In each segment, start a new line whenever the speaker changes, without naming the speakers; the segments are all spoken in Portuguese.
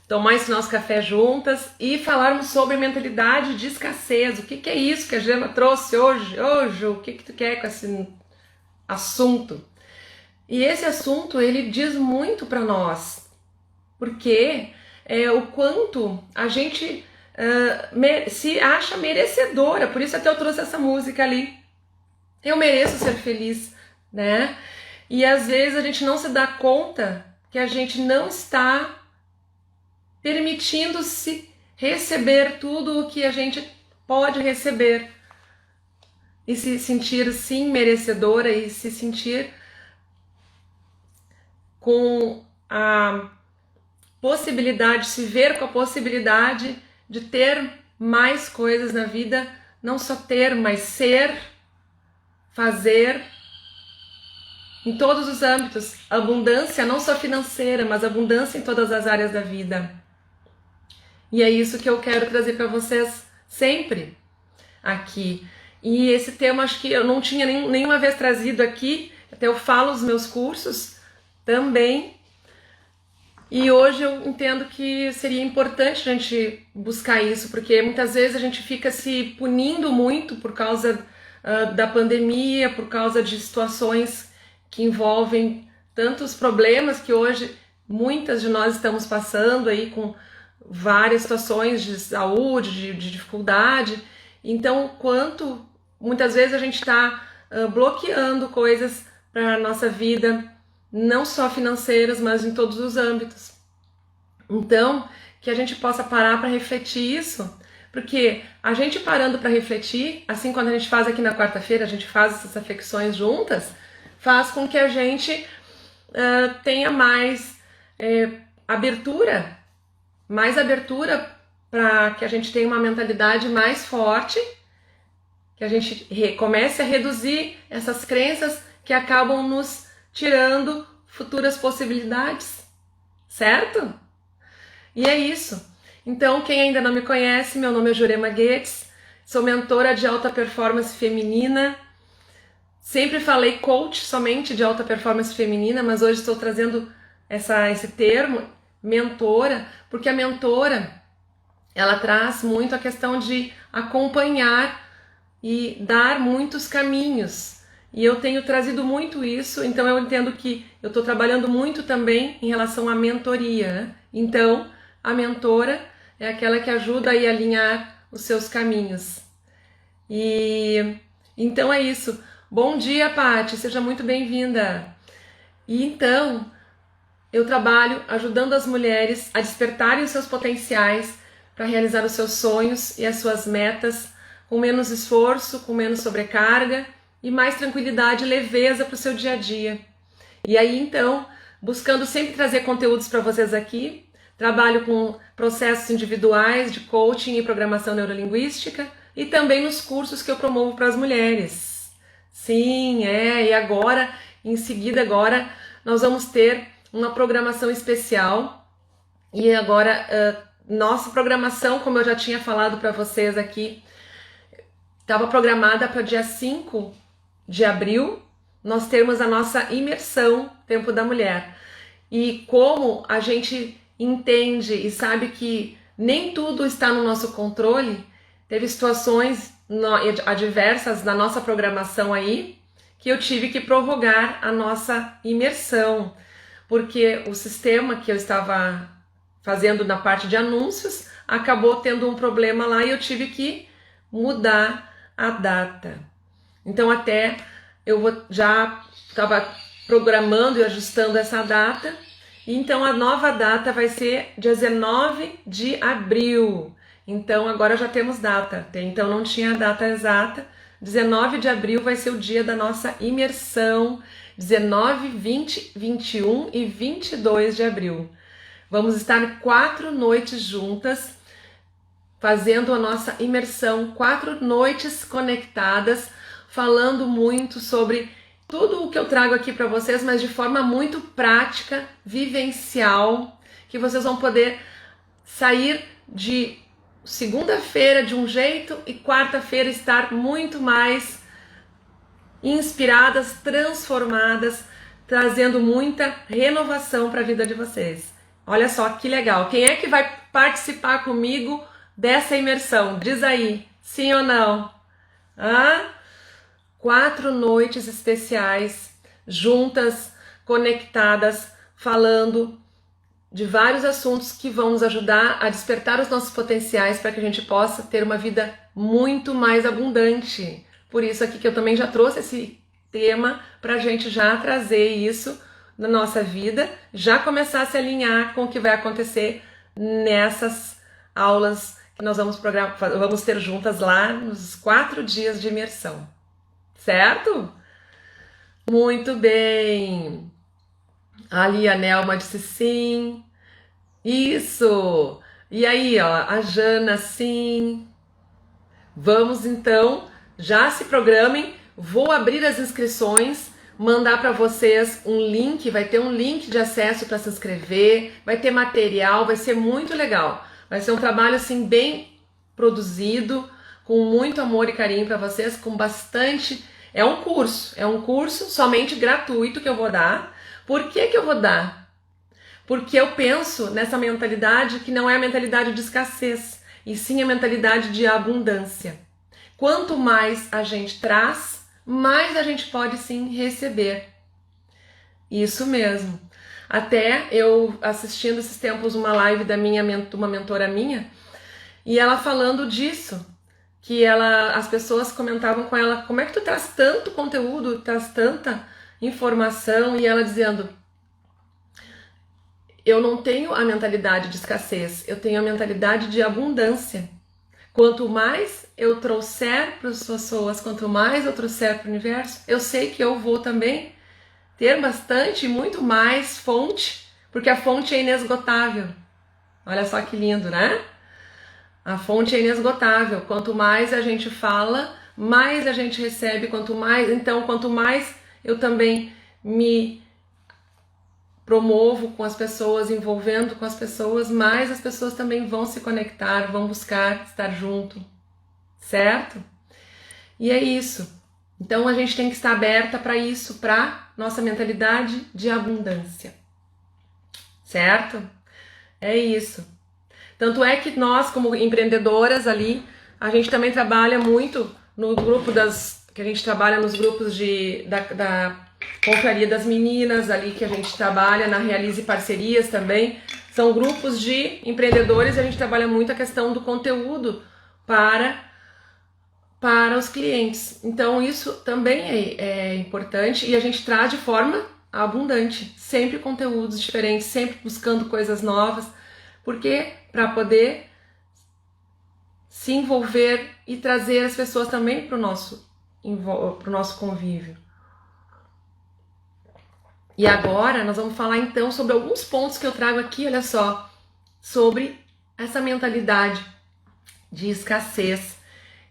tomar esse nosso café juntas e falarmos sobre mentalidade de escassez. O que é isso que a Gema trouxe hoje? Hoje, o que tu quer com esse assunto? E esse assunto, ele diz muito para nós, porque o quanto a gente se acha merecedora. Por isso até eu trouxe essa música ali. Eu mereço ser feliz, né? E às vezes a gente não se dá conta que a gente não está permitindo-se receber tudo o que a gente pode receber. E se sentir, sim, merecedora e se sentir com a possibilidade, se ver com a possibilidade de ter mais coisas na vida, não só ter, mas ser, fazer, em todos os âmbitos. Abundância não só financeira, mas abundância em todas as áreas da vida. E é isso que eu quero trazer para vocês sempre aqui. E esse tema acho que eu não tinha nenhuma vez trazido aqui, até eu falo nos meus cursos também. E hoje eu entendo que seria importante a gente buscar isso, porque muitas vezes a gente fica se punindo muito por causa da pandemia, por causa de situações que envolvem tantos problemas que hoje muitas de nós estamos passando aí com várias situações de saúde, de dificuldade. Então, quanto muitas vezes a gente está bloqueando coisas para a nossa vida, não só financeiras, mas em todos os âmbitos. Então, que a gente possa parar para refletir isso, porque a gente parando para refletir, assim quando a gente faz aqui na quarta-feira, a gente faz essas reflexões juntas, faz com que a gente tenha mais abertura para que a gente tenha uma mentalidade mais forte, que a gente comece a reduzir essas crenças que acabam nos tirando futuras possibilidades, certo? E é isso. Então, quem ainda não me conhece, meu nome é Jurema Guedes, sou mentora de alta performance feminina. Sempre falei coach somente de alta performance feminina, mas hoje estou trazendo esse termo, mentora, porque a mentora, ela traz muito a questão de acompanhar e dar muitos caminhos. E eu tenho trazido muito isso, então eu entendo que eu estou trabalhando muito também em relação à mentoria, né? Então, a mentora é aquela que ajuda a alinhar os seus caminhos. E então é isso. Bom dia, Paty, seja muito bem-vinda. E então, eu trabalho ajudando as mulheres a despertarem os seus potenciais para realizar os seus sonhos e as suas metas com menos esforço, com menos sobrecarga e mais tranquilidade e leveza para o seu dia a dia. E aí, então, buscando sempre trazer conteúdos para vocês aqui, trabalho com processos individuais de coaching e programação neurolinguística e também nos cursos que eu promovo para as mulheres. Sim, e agora, em seguida agora, nós vamos ter uma programação especial e agora, nossa programação, como eu já tinha falado para vocês aqui, estava programada para dia 5 de abril, nós termos a nossa imersão Tempo da Mulher. E como a gente entende e sabe que nem tudo está no nosso controle, teve situações adversas na nossa programação aí, que eu tive que prorrogar a nossa imersão, porque o sistema que eu estava fazendo na parte de anúncios acabou tendo um problema lá e eu tive que mudar a data. Então até eu já estava programando e ajustando essa data, então a nova data vai ser 19 de abril. Então agora já temos data, então não tinha a data exata. 19 de abril vai ser o dia da nossa imersão, 19, 20, 21 e 22 de abril. Vamos estar 4 noites juntas, fazendo a nossa imersão, 4 noites conectadas, falando muito sobre tudo o que eu trago aqui para vocês, mas de forma muito prática, vivencial, que vocês vão poder sair de segunda-feira de um jeito e quarta-feira estar muito mais inspiradas, transformadas, trazendo muita renovação para a vida de vocês. Olha só que legal. Quem é que vai participar comigo dessa imersão? Diz aí, sim ou não? Ah? 4 noites especiais, juntas, conectadas, falando de vários assuntos que vão nos ajudar a despertar os nossos potenciais para que a gente possa ter uma vida muito mais abundante. Por isso aqui que eu também já trouxe esse tema para a gente já trazer isso na nossa vida, já começar a se alinhar com o que vai acontecer nessas aulas que nós vamos ter juntas lá nos 4 dias de imersão. Certo? Muito bem. Ali a Nelma disse sim. Isso. E aí, ó, a Jana sim. Vamos então, já se programem. Vou abrir as inscrições, mandar para vocês um link, vai ter um link de acesso para se inscrever, vai ter material, vai ser muito legal. Vai ser um trabalho assim bem produzido, com muito amor e carinho para vocês, com bastante. É um curso somente gratuito que eu vou dar. Por que eu vou dar? Porque eu penso nessa mentalidade que não é a mentalidade de escassez, e sim a mentalidade de abundância. Quanto mais a gente traz, mais a gente pode sim receber. Isso mesmo. Até eu assistindo esses tempos uma live da uma mentora minha, e ela falando disso, que as pessoas comentavam com ela, como é que tu traz tanto conteúdo, traz tanta informação, e ela dizendo, eu não tenho a mentalidade de escassez, eu tenho a mentalidade de abundância. Quanto mais eu trouxer para as pessoas, quanto mais eu trouxer para o universo, eu sei que eu vou também ter bastante, muito mais fonte, porque a fonte é inesgotável. Olha só que lindo, né? A fonte é inesgotável. Quanto mais a gente fala, mais a gente recebe. Quanto mais eu também me promovo com as pessoas, envolvendo com as pessoas, mais as pessoas também vão se conectar, vão buscar estar junto, certo? E é isso. Então a gente tem que estar aberta para isso, para nossa mentalidade de abundância, certo? É isso. Tanto é que nós, como empreendedoras ali, a gente também trabalha muito no grupo que a gente trabalha nos grupos da Confraria das Meninas ali, que a gente trabalha na Realize Parcerias também. São grupos de empreendedores e a gente trabalha muito a questão do conteúdo para os clientes. Então isso também é importante e a gente traz de forma abundante, sempre conteúdos diferentes, sempre buscando coisas novas, porque para poder se envolver e trazer as pessoas também para o nosso convívio. E agora nós vamos falar então sobre alguns pontos que eu trago aqui, olha só, sobre essa mentalidade de escassez.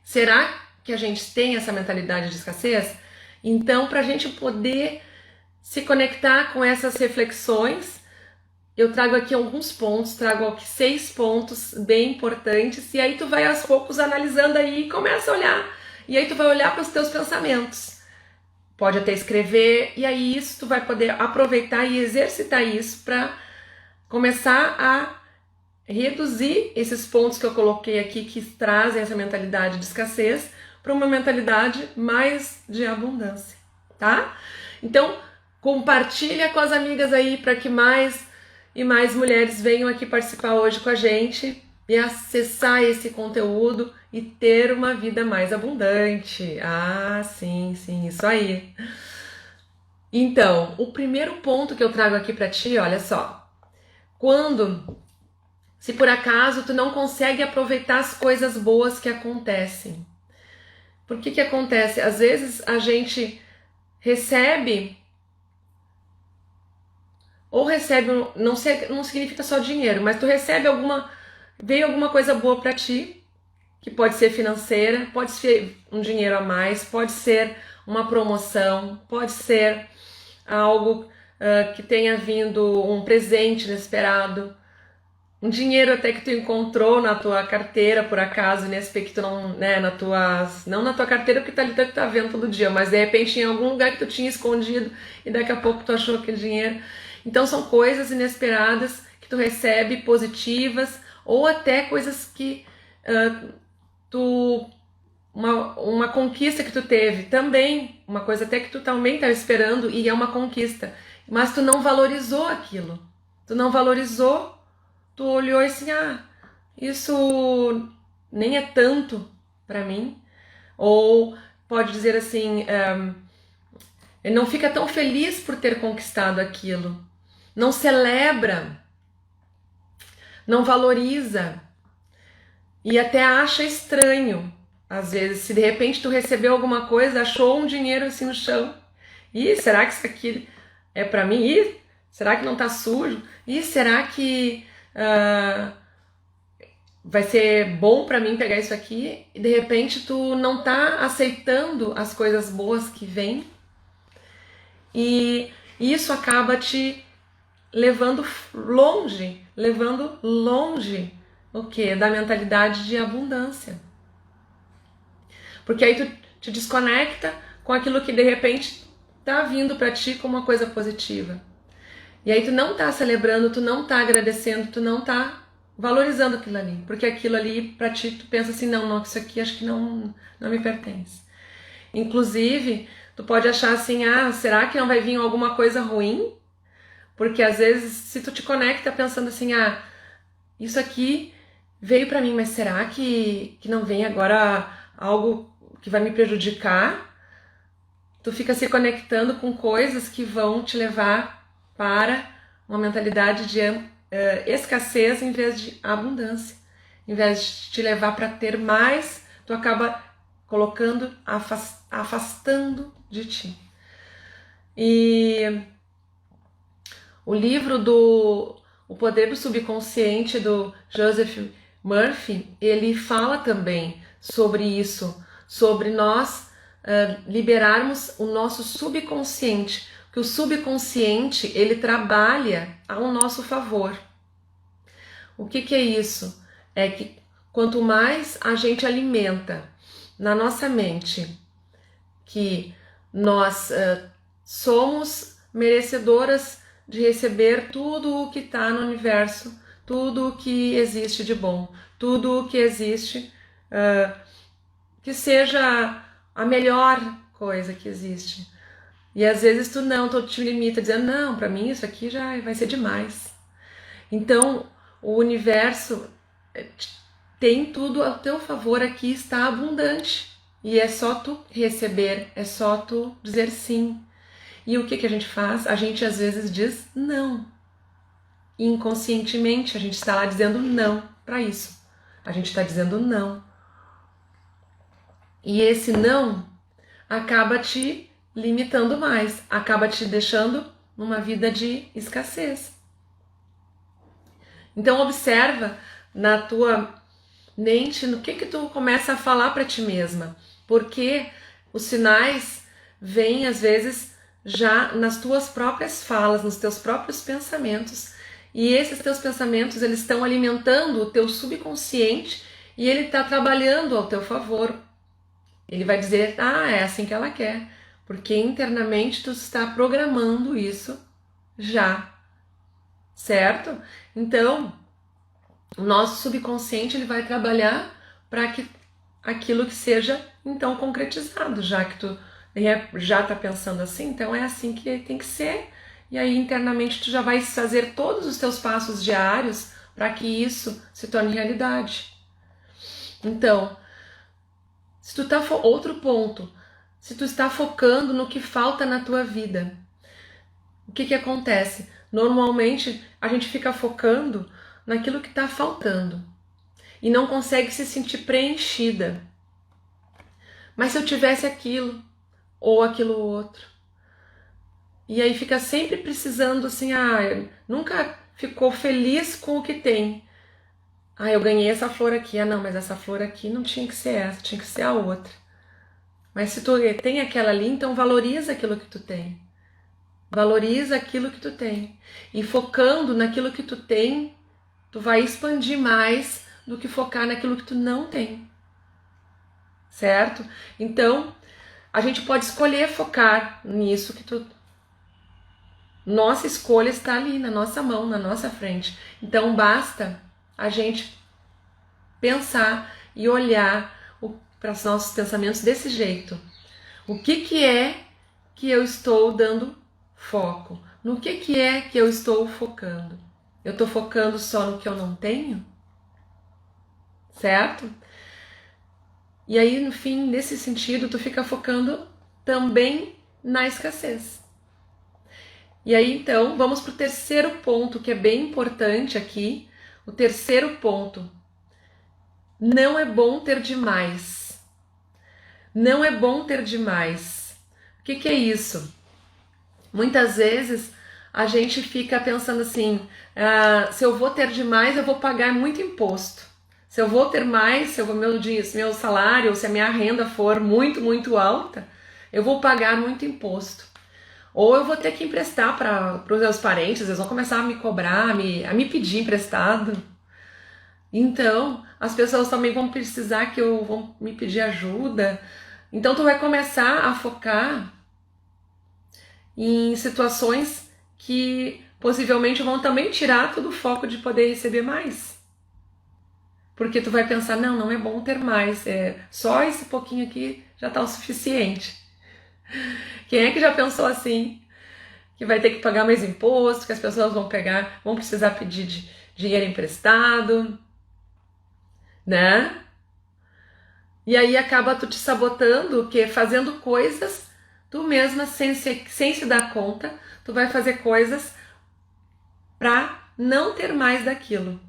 Será que a gente tem essa mentalidade de escassez? Então, para a gente poder se conectar com essas reflexões, eu trago aqui alguns pontos, trago aqui 6 pontos bem importantes, e aí tu vai aos poucos analisando aí e começa a olhar, e aí tu vai olhar para os teus pensamentos. Pode até escrever, e aí isso tu vai poder aproveitar e exercitar isso para começar a reduzir esses pontos que eu coloquei aqui que trazem essa mentalidade de escassez para uma mentalidade mais de abundância, tá? Então, compartilha com as amigas aí para que mais e mais mulheres venham aqui participar hoje com a gente e acessar esse conteúdo e ter uma vida mais abundante. Ah, sim, isso aí. Então, o primeiro ponto que eu trago aqui para ti, olha só. Se por acaso tu não consegue aproveitar as coisas boas que acontecem. Por que acontece? Às vezes a gente recebe, não significa só dinheiro, mas tu recebe veio alguma coisa boa para ti, que pode ser financeira, pode ser um dinheiro a mais, pode ser uma promoção, pode ser algo que tenha vindo um presente inesperado, um dinheiro até que tu encontrou na tua carteira, por acaso, nesse que tu não, né, não na tua carteira, porque tá ali, tu tá vendo todo dia, mas de repente em algum lugar que tu tinha escondido e daqui a pouco tu achou aquele dinheiro. Então são coisas inesperadas que tu recebe positivas, ou até coisas que uma conquista que tu teve também, uma coisa até que tu também estava esperando e é uma conquista, mas tu não valorizou aquilo, tu não valorizou, tu olhou assim, isso nem é tanto para mim, ou pode dizer assim, ele não fica tão feliz por ter conquistado aquilo, não celebra, não valoriza e até acha estranho. Às vezes, se de repente tu recebeu alguma coisa, achou um dinheiro assim no chão, será que isso aqui é pra mim? Será que não tá sujo? Será que vai ser bom pra mim pegar isso aqui? E de repente tu não tá aceitando as coisas boas que vêm, e isso acaba te levando longe o quê? Da mentalidade de abundância. Porque aí tu te desconecta com aquilo que de repente tá vindo para ti como uma coisa positiva. E aí tu não tá celebrando, tu não tá agradecendo, tu não tá valorizando aquilo ali. Porque aquilo ali para ti tu pensa assim, não, isso aqui acho que não me pertence. Inclusive, tu pode achar assim, será que não vai vir alguma coisa ruim? Porque às vezes se tu te conecta pensando assim, isso aqui veio para mim, mas será que não vem agora algo que vai me prejudicar? Tu fica se conectando com coisas que vão te levar para uma mentalidade de escassez em vez de abundância. Em vez de te levar para ter mais, tu acaba colocando, afastando de ti. E o livro O Poder do Subconsciente, do Joseph Murphy, ele fala também sobre isso, sobre nós liberarmos o nosso subconsciente, que o subconsciente ele trabalha ao nosso favor. O que é isso? É que quanto mais a gente alimenta na nossa mente que nós somos merecedoras de receber tudo o que está no universo, tudo o que existe de bom, tudo o que existe que seja a melhor coisa que existe. E às vezes tu te limita dizendo, não, para mim isso aqui já vai ser demais. Então, o universo tem tudo ao teu favor aqui, está abundante. E é só tu receber, é só tu dizer sim. E o que a gente faz? A gente às vezes diz não. Inconscientemente, a gente está lá dizendo não para isso. A gente está dizendo não. E esse não acaba te limitando mais, acaba te deixando numa vida de escassez. Então observa na tua mente no que tu começa a falar para ti mesma, porque os sinais vêm às vezes já nas tuas próprias falas, nos teus próprios pensamentos, e esses teus pensamentos eles estão alimentando o teu subconsciente e ele está trabalhando ao teu favor. Ele vai dizer, é assim que ela quer, porque internamente tu está programando isso já, certo? Então, o nosso subconsciente ele vai trabalhar para que aquilo que seja então concretizado, já que tu já está pensando assim, então é assim que tem que ser, e aí internamente tu já vai fazer todos os teus passos diários para que isso se torne realidade. Então, se tu tá outro ponto, se tu está focando no que falta na tua vida, o que acontece? Normalmente a gente fica focando naquilo que está faltando e não consegue se sentir preenchida. Mas se eu tivesse aquilo ou aquilo outro, e aí fica sempre precisando assim, nunca ficou feliz com o que tem. Eu ganhei essa flor aqui, não, mas essa flor aqui não tinha que ser essa, tinha que ser a outra. Mas se tu tem aquela ali, então valoriza aquilo que tu tem. Valoriza aquilo que tu tem. E focando naquilo que tu tem, tu vai expandir mais do que focar naquilo que tu não tem. Certo? Então, a gente pode escolher focar nisso que tu Nossa escolha está ali na nossa mão, na nossa frente. Então basta a gente pensar e olhar para os nossos pensamentos desse jeito. O que é que eu estou dando foco? No que é que eu estou focando? Eu estou focando só no que eu não tenho? Certo? E aí, no fim, nesse sentido, tu fica focando também na escassez. E aí, então, vamos para o terceiro ponto, que é bem importante aqui. O terceiro ponto. Não é bom ter demais. Não é bom ter demais. O que é isso? Muitas vezes a gente fica pensando assim, se eu vou ter demais, eu vou pagar muito imposto. Se eu vou ter mais, se eu vou, meu salário, ou se a minha renda for muito, muito alta, eu vou pagar muito imposto. Ou eu vou ter que emprestar para os meus parentes, eles vão começar a me cobrar, a me pedir emprestado. Então, as pessoas também vão precisar que vão me pedir ajuda. Então, tu vai começar a focar em situações que possivelmente vão também tirar todo o foco de poder receber mais. Porque tu vai pensar, não é bom ter mais, só esse pouquinho aqui já tá o suficiente. Quem é que já pensou assim? Que vai ter que pagar mais imposto, que as pessoas vão precisar pedir dinheiro emprestado, né? E aí acaba tu te sabotando, que fazendo coisas, tu mesma, sem se dar conta, tu vai fazer coisas para não ter mais daquilo.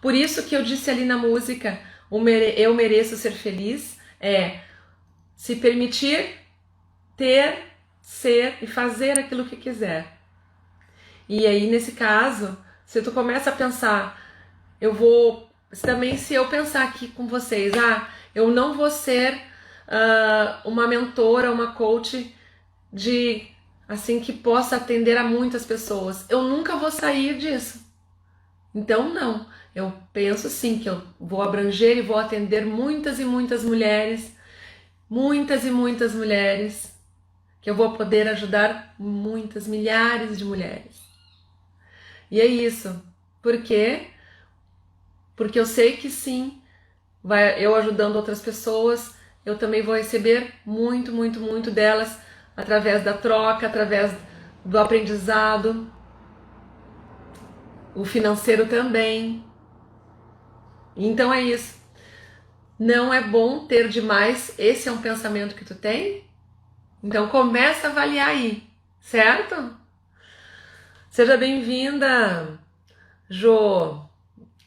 Por isso que eu disse ali na música, eu mereço ser feliz, se permitir ter, ser e fazer aquilo que quiser. E aí, nesse caso, se tu começa a pensar, se eu pensar aqui com vocês, eu não vou ser uma mentora, uma coach assim, que possa atender a muitas pessoas. Eu nunca vou sair disso. Então, não. Eu penso sim que eu vou abranger e vou atender muitas e muitas mulheres, que eu vou poder ajudar muitas, milhares de mulheres. E é isso. Por quê? Porque eu sei que sim, eu ajudando outras pessoas, eu também vou receber muito, muito, muito delas através da troca, através do aprendizado, o financeiro também. Então é isso. Não é bom ter demais. Esse é um pensamento que tu tem? Então começa a avaliar aí, certo? Seja bem-vinda, Jô.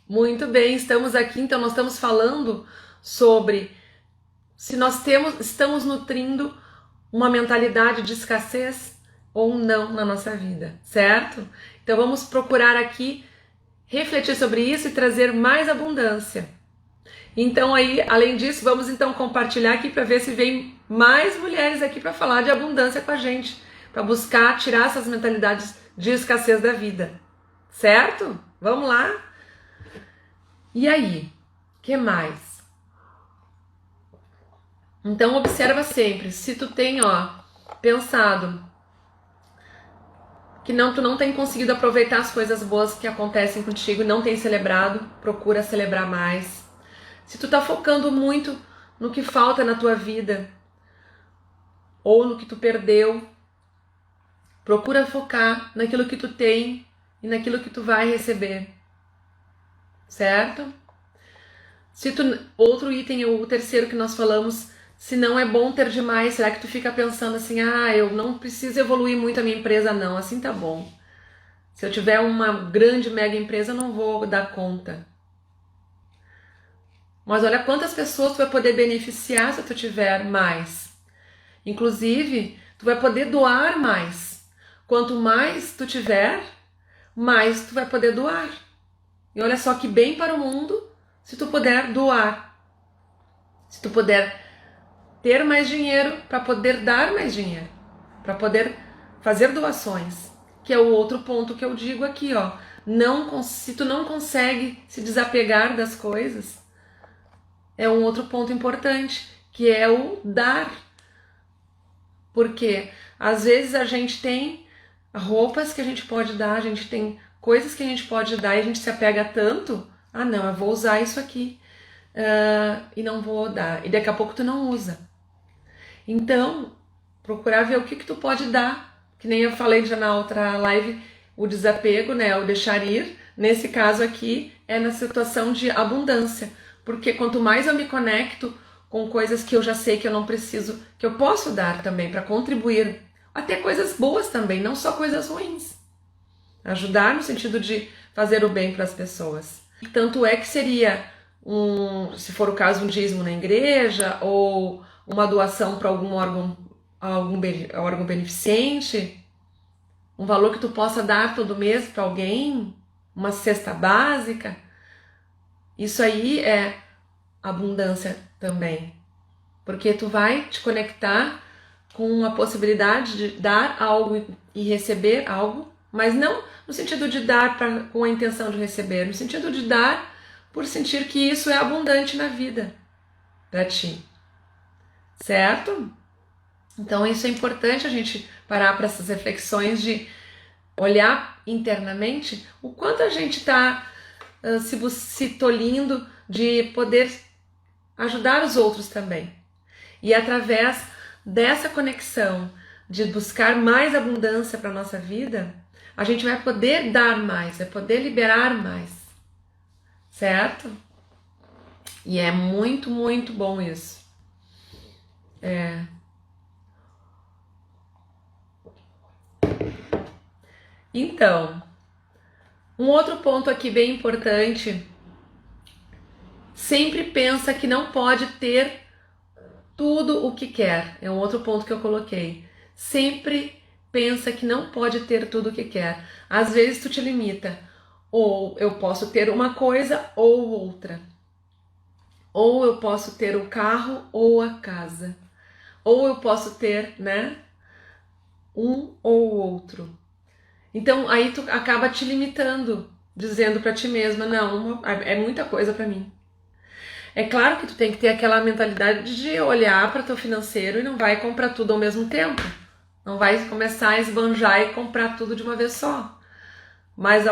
Muito bem, estamos aqui, então nós estamos falando sobre se nós estamos nutrindo uma mentalidade de escassez ou não na nossa vida, certo? Então vamos procurar aqui refletir sobre isso e trazer mais abundância. Então aí, além disso, vamos então compartilhar aqui para ver se vem mais mulheres aqui para falar de abundância com a gente, para buscar tirar essas mentalidades de escassez da vida, certo? Vamos lá? E aí, que mais? Então observa sempre, se tu tem, pensado que tu não tem conseguido aproveitar as coisas boas que acontecem contigo, não tem celebrado, procura celebrar mais. Se tu tá focando muito no que falta na tua vida, ou no que tu perdeu, procura focar naquilo que tu tem e naquilo que tu vai receber, certo? Outro item, o terceiro que nós falamos, se não é bom ter demais, será que tu fica pensando assim, eu não preciso evoluir muito a minha empresa, não, assim tá bom. Se eu tiver uma grande, mega empresa, eu não vou dar conta. Mas olha quantas pessoas tu vai poder beneficiar se tu tiver mais. Inclusive, tu vai poder doar mais. Quanto mais tu tiver, mais tu vai poder doar. E olha só que bem para o mundo se tu puder doar. Se tu puder ter mais dinheiro para poder dar mais dinheiro. Para poder fazer doações. Que é o outro ponto que eu digo aqui, se tu não consegue se desapegar das coisas, é um outro ponto importante, que é o dar. Porque às vezes a gente tem roupas que a gente pode dar, a gente tem coisas que a gente pode dar e a gente se apega tanto, ah não, eu vou usar isso aqui e não vou dar, e daqui a pouco tu não usa. Então, procurar ver o que tu pode dar, que nem eu falei já na outra live, o desapego, né, o deixar ir, nesse caso aqui é na situação de abundância, porque quanto mais eu me conecto com coisas que eu já sei que eu não preciso, que eu posso dar também para contribuir, até coisas boas também, não só coisas ruins. Ajudar no sentido de fazer o bem para as pessoas. Tanto é que seria, se for o caso, um dízimo na igreja ou uma doação para algum órgão beneficente, um valor que tu possa dar todo mês para alguém, uma cesta básica. Isso aí é abundância também, porque tu vai te conectar com a possibilidade de dar algo e receber algo, mas não no sentido de dar com a intenção de receber, no sentido de dar por sentir que isso é abundante na vida para ti, certo? Então isso é importante a gente parar para essas reflexões de olhar internamente o quanto a gente está se tolindo de poder ajudar os outros também. E através dessa conexão de buscar mais abundância para a nossa vida, a gente vai poder dar mais, vai poder liberar mais, certo? E é muito, muito bom isso. Então, um outro ponto aqui bem importante, sempre pensa que não pode ter tudo o que quer. É um outro ponto que eu coloquei. Sempre pensa que não pode ter tudo o que quer. Às vezes tu te limita. Ou eu posso ter uma coisa ou outra. Ou eu posso ter o carro ou a casa. Ou eu posso ter, né, um ou outro. Então aí tu acaba te limitando, dizendo pra ti mesma, não, é muita coisa pra mim. É claro que tu tem que ter aquela mentalidade de olhar para teu financeiro e não vai comprar tudo ao mesmo tempo. Não vai começar a esbanjar e comprar tudo de uma vez só. Mas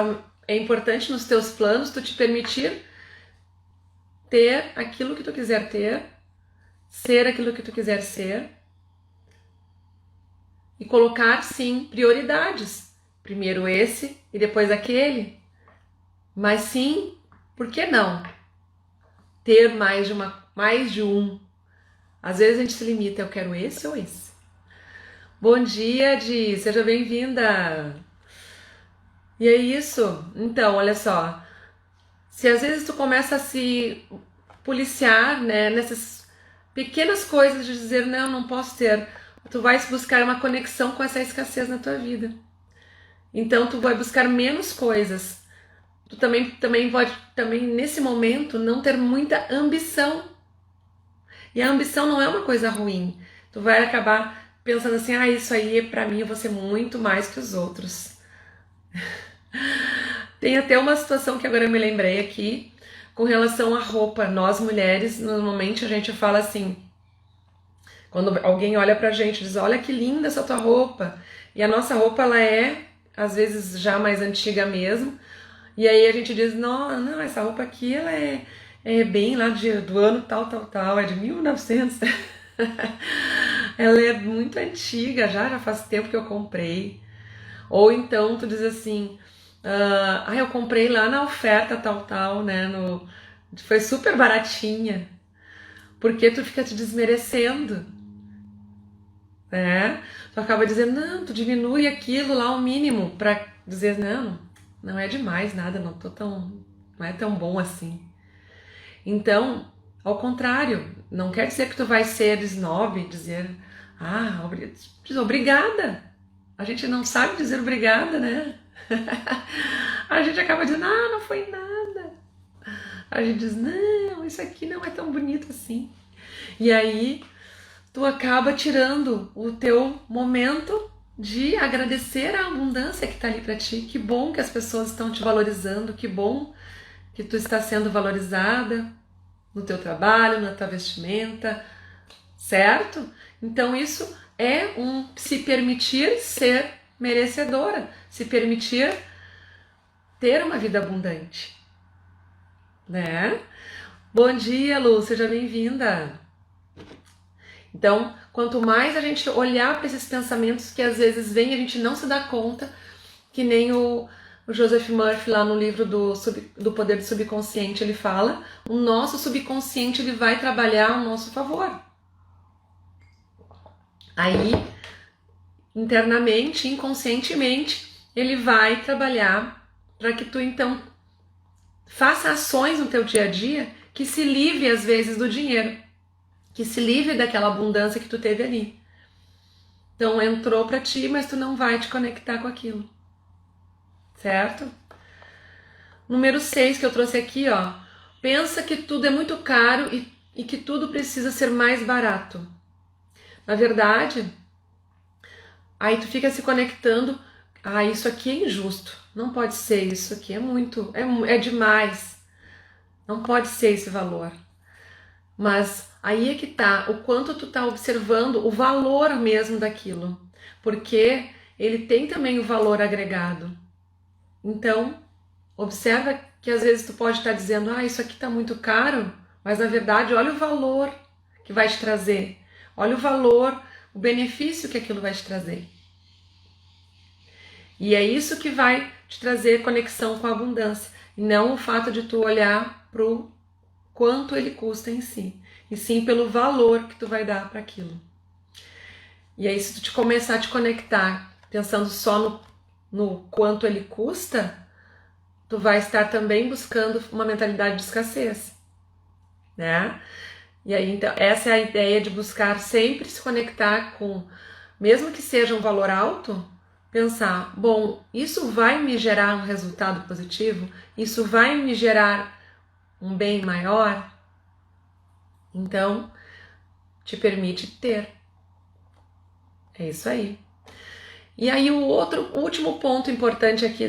é importante nos teus planos tu te permitir ter aquilo que tu quiser ter, ser aquilo que tu quiser ser e colocar, sim, prioridades. Primeiro esse e depois aquele. Mas sim, por que não? Ter mais de um. Às vezes a gente se limita, eu quero esse ou esse. Bom dia, Di, seja bem-vinda. E é isso. Então, olha só. Se às vezes tu começa a se policiar, né, nessas pequenas coisas de dizer, não posso ter, tu vais buscar uma conexão com essa escassez na tua vida. Então tu vai buscar menos coisas. Tu também pode, nesse momento, não ter muita ambição. E a ambição não é uma coisa ruim. Tu vai acabar pensando assim, isso aí pra mim eu vou ser muito mais que os outros. Tem até uma situação que agora eu me lembrei aqui, com relação à roupa. Nós mulheres, normalmente a gente fala assim, quando alguém olha pra gente, diz, olha que linda essa tua roupa. E a nossa roupa, ela é, às vezes, já mais antiga mesmo. E aí a gente diz, não, essa roupa aqui, ela é bem lá do ano tal, é de 1900. Ela é muito antiga, já faz tempo que eu comprei. Ou então tu diz assim, eu comprei lá na oferta tal, né, foi super baratinha. Porque tu fica te desmerecendo, né? Tu acaba dizendo, não, tu diminui aquilo lá ao mínimo pra dizer, não é demais nada, não é tão bom assim. Então, ao contrário, não quer dizer que tu vai ser snob, dizer, diz obrigada. A gente não sabe dizer obrigada, né? A gente acaba dizendo, não foi nada. A gente diz, não, isso aqui não é tão bonito assim. E aí, tu acaba tirando o teu momento de agradecer a abundância que tá ali pra ti. Que bom que as pessoas estão te valorizando, que bom que tu está sendo valorizada no teu trabalho, na tua vestimenta, certo? Então isso é se permitir ser merecedora, se permitir ter uma vida abundante, né? Bom dia, Lu, seja bem-vinda. Então, quanto mais a gente olhar para esses pensamentos que às vezes vêm, a gente não se dá conta, que nem o Joseph Murphy lá no livro do Poder do Subconsciente, ele fala, o nosso subconsciente ele vai trabalhar ao nosso favor. Aí, internamente, inconscientemente, ele vai trabalhar para que tu então faça ações no teu dia a dia que se livre às vezes do dinheiro, que se livre daquela abundância que tu teve ali. Então entrou para ti, mas tu não vai te conectar com aquilo. Certo? Número 6 que eu trouxe aqui, ó. Pensa que tudo é muito caro e que tudo precisa ser mais barato. Na verdade, aí tu fica se conectando, isso aqui é injusto, não pode ser, isso aqui é demais, não pode ser esse valor. Mas aí é que tá, o quanto tu tá observando o valor mesmo daquilo, porque ele tem também o valor agregado. Então, observa que às vezes tu pode estar dizendo, isso aqui tá muito caro, mas na verdade olha o valor que vai te trazer, olha o valor, o benefício que aquilo vai te trazer. E é isso que vai te trazer conexão com a abundância, e não o fato de tu olhar pro quanto ele custa em si, e sim pelo valor que tu vai dar para aquilo. E aí se tu te começar a te conectar pensando só no quanto ele custa, tu vai estar também buscando uma mentalidade de escassez, né? E aí, então, essa é a ideia de buscar sempre se conectar com, mesmo que seja um valor alto, pensar, bom, isso vai me gerar um resultado positivo? Isso vai me gerar um bem maior? Então, te permite ter. É isso aí. E aí o último ponto importante aqui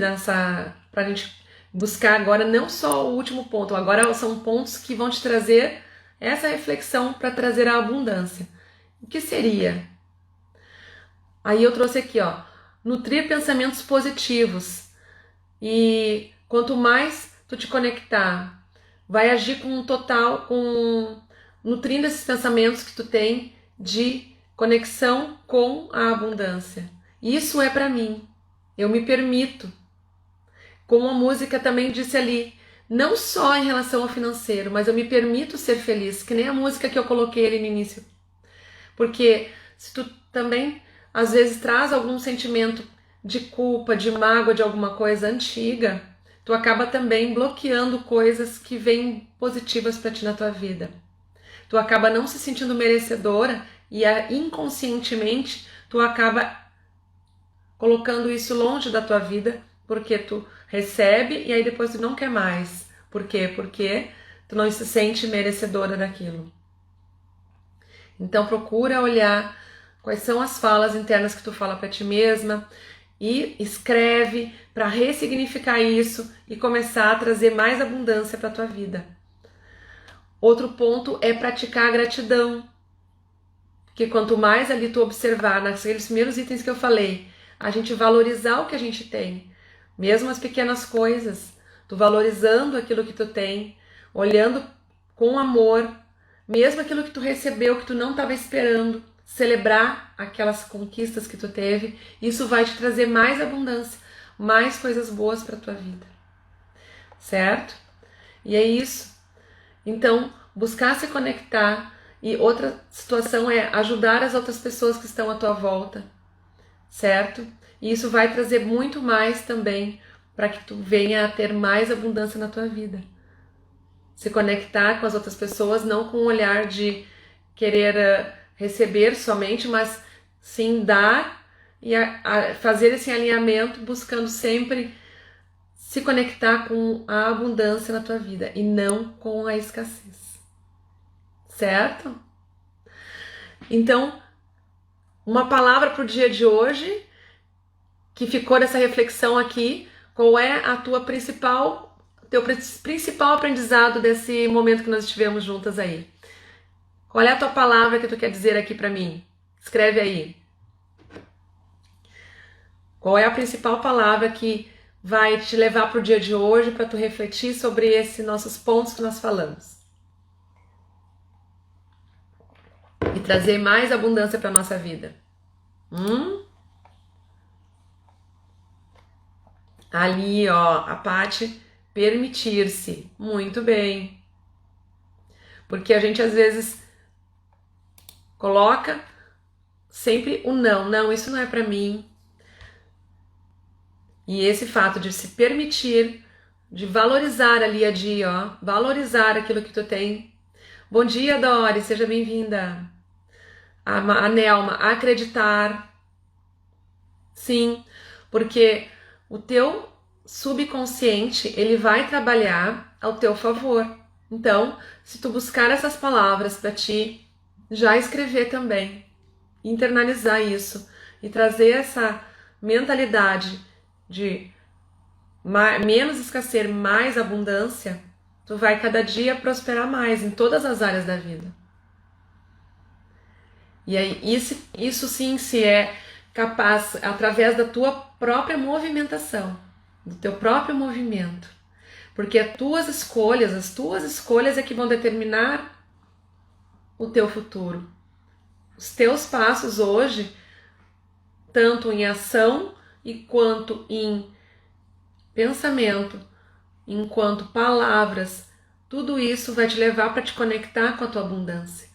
pra gente buscar agora, não só o último ponto, agora são pontos que vão te trazer essa reflexão para trazer a abundância. O que seria? Aí eu trouxe aqui, ó, nutrir pensamentos positivos. E quanto mais tu te conectar, vai agir nutrindo esses pensamentos que tu tem de conexão com a abundância. Isso é para mim. Eu me permito. Como a música também disse ali, não só em relação ao financeiro, mas eu me permito ser feliz, que nem a música que eu coloquei ali no início. Porque se tu também, às vezes, traz algum sentimento de culpa, de mágoa, de alguma coisa antiga, tu acaba também bloqueando coisas que vêm positivas para ti na tua vida. Tu acaba não se sentindo merecedora e inconscientemente tu acaba colocando isso longe da tua vida, porque tu recebe e aí depois tu não quer mais. Por quê? Porque tu não se sente merecedora daquilo. Então procura olhar quais são as falas internas que tu fala para ti mesma e escreve para ressignificar isso e começar a trazer mais abundância para tua vida. Outro ponto é praticar a gratidão. Porque quanto mais ali tu observar naqueles primeiros itens que eu falei, a gente valorizar o que a gente tem, mesmo as pequenas coisas, tu valorizando aquilo que tu tem, olhando com amor, mesmo aquilo que tu recebeu, que tu não estava esperando, celebrar aquelas conquistas que tu teve, isso vai te trazer mais abundância, mais coisas boas para tua vida, certo? E é isso. Então, buscar se conectar. E outra situação é ajudar as outras pessoas que estão à tua volta, certo? E isso vai trazer muito mais também para que tu venha a ter mais abundância na tua vida. Se conectar com as outras pessoas, não com um olhar de querer receber somente, mas sim dar e fazer esse alinhamento, buscando sempre se conectar com a abundância na tua vida e não com a escassez. Certo? Então, uma palavra para o dia de hoje, que ficou dessa reflexão aqui, qual é teu principal aprendizado desse momento que nós estivemos juntas aí? Qual é a tua palavra que tu quer dizer aqui para mim? Escreve aí. Qual é a principal palavra que vai te levar para o dia de hoje para tu refletir sobre esses nossos pontos que nós falamos? E trazer mais abundância para a nossa vida. Ali, ó, a Paty, permitir-se. Muito bem. Porque a gente às vezes coloca sempre o não. Não, isso não é para mim. E esse fato de se permitir, de valorizar ali a dia, ó, valorizar aquilo que tu tem. Bom dia, Dori, seja bem-vinda. A Nelma, acreditar. Sim, porque o teu subconsciente, ele vai trabalhar ao teu favor. Então, se tu buscar essas palavras para ti, já escrever também, internalizar isso e trazer essa mentalidade de menos escassez, mais abundância, tu vai cada dia prosperar mais em todas as áreas da vida. E aí, isso sim se é capaz, através da tua própria movimentação, do teu próprio movimento. Porque as tuas escolhas é que vão determinar o teu futuro. Os teus passos hoje, tanto em ação e quanto em pensamento, enquanto palavras, tudo isso vai te levar para te conectar com a tua abundância.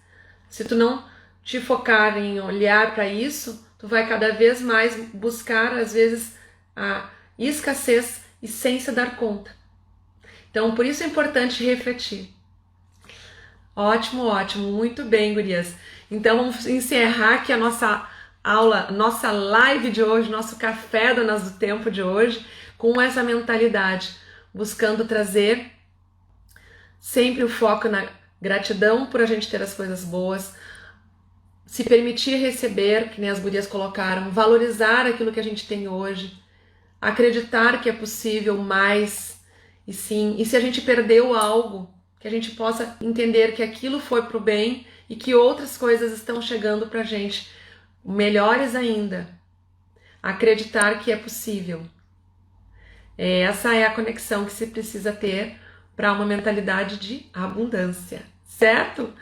Se tu não te focar em olhar para isso, tu vai cada vez mais buscar, às vezes, a escassez e sem se dar conta. Então, por isso é importante refletir. Ótimo, ótimo, muito bem, gurias. Então, vamos encerrar aqui a nossa aula, nossa live de hoje, nosso café do Nas do Tempo de hoje, com essa mentalidade, buscando trazer sempre o foco na gratidão por a gente ter as coisas boas, se permitir receber, que nem as gurias colocaram, valorizar aquilo que a gente tem hoje, acreditar que é possível mais, e sim, e se a gente perdeu algo, que a gente possa entender que aquilo foi pro bem e que outras coisas estão chegando pra gente, melhores ainda. Acreditar que é possível. Essa é a conexão que se precisa ter para uma mentalidade de abundância, certo?